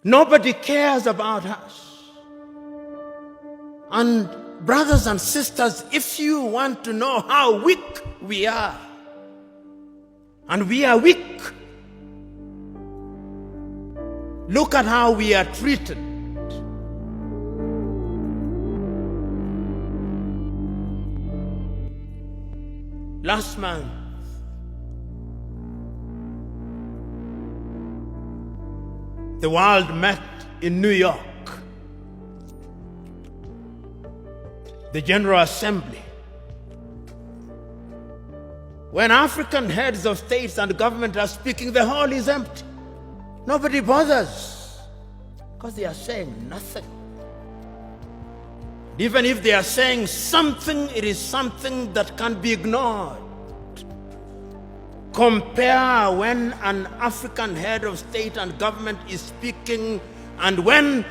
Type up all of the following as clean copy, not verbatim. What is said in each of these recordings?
Nobody cares about us. And brothers and sisters, if you want to know how weak we are, and we are weak, look at how we are treated. Last month, the world met in New York, the General Assembly. When African heads of states and government are speaking, the hall is empty. Nobody bothers because they are saying nothing. Even if they are saying something, it is something that can be ignored. Compare when an African head of state and government is speaking and when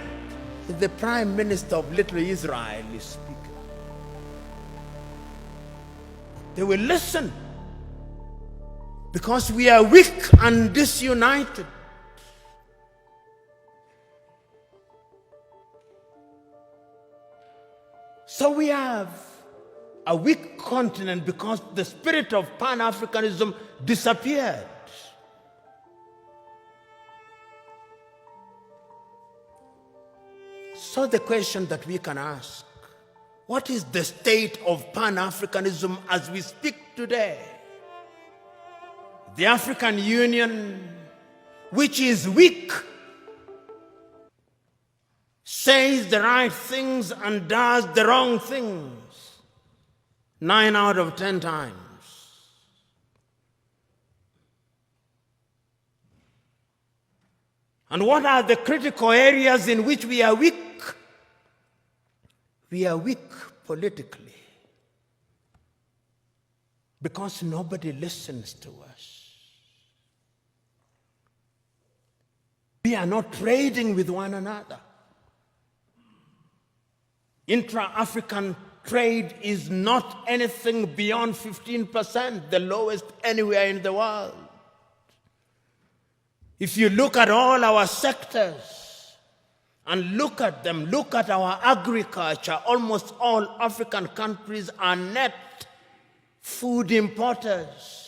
the Prime Minister of Little Israel is speaking. They will listen because we are weak and disunited. So we have a weak continent because the spirit of Pan-Africanism disappeared. So the question that we can ask, what is the state of Pan-Africanism as we speak today? The African Union, which is weak, says the right things and does the wrong things 9 out of 10 times. And what are the critical areas in which we are weak? We are weak politically because nobody listens to us. We are not trading with one another. Intra-African trade is not anything beyond 15%, the lowest anywhere in the world. If you look at all our sectors and look at them, look at our agriculture, almost all African countries are net food importers.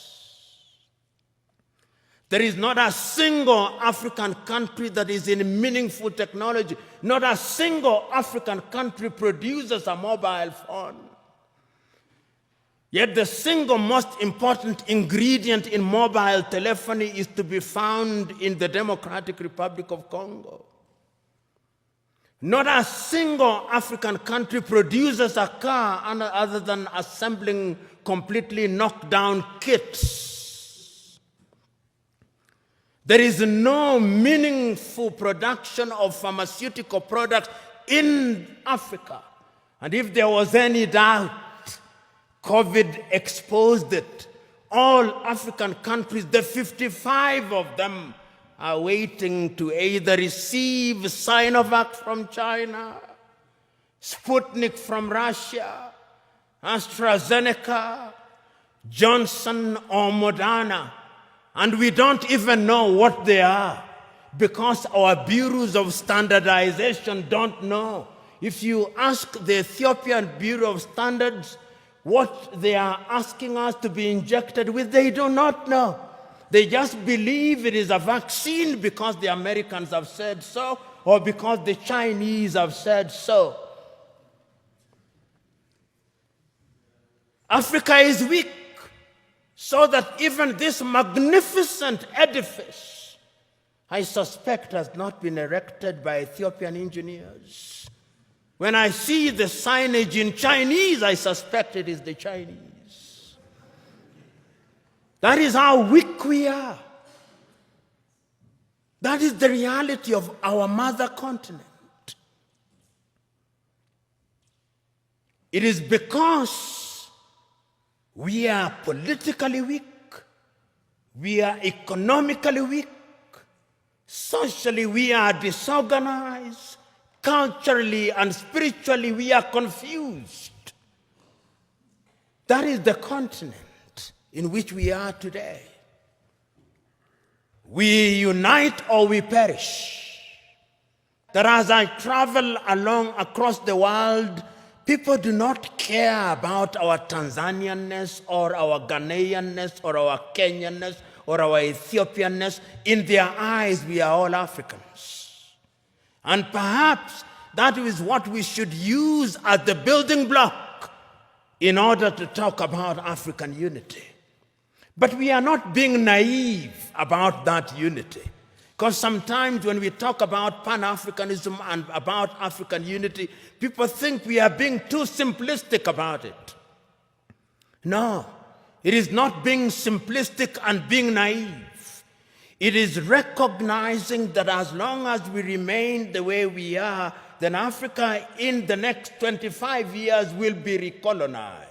There is not a single African country that is in meaningful technology. Not a single African country produces a mobile phone. Yet the single most important ingredient in mobile telephony is to be found in the Democratic Republic of Congo. Not a single African country produces a car other than assembling completely knocked down kits. There is no meaningful production of pharmaceutical products in Africa. And if there was any doubt, COVID exposed it. All African countries, the 55 of them, are waiting to either receive Sinovac from China, Sputnik from Russia, AstraZeneca, Johnson or Moderna. And we don't even know what they are because our bureaus of standardization don't know. If you ask the Ethiopian Bureau of Standards what they are asking us to be injected with, they do not know. They just believe it is a vaccine because the Americans have said so or because the Chinese have said so. Africa is weak. So that even this magnificent edifice, I suspect, has not been erected by Ethiopian engineers. When I see the signage in Chinese, I suspect it is the Chinese. That is how weak we are. That is the reality of our mother continent. It is because we are politically weak, we are economically weak, socially we are disorganized, culturally and spiritually we are confused. That is the continent in which we are today. We unite or we perish. that as I travel along across the world, people do not care about our Tanzanianness or our Ghanaianness or our Kenyanness or our Ethiopianness. In their eyes, we are all Africans. And perhaps that is what we should use as the building block in order to talk about African unity. But we are not being naive about that unity. Because sometimes when we talk about Pan-Africanism and about African unity, people think we are being too simplistic about it. No, it is not being simplistic and being naive. It is recognizing that as long as we remain the way we are, then Africa in the next 25 years will be recolonized.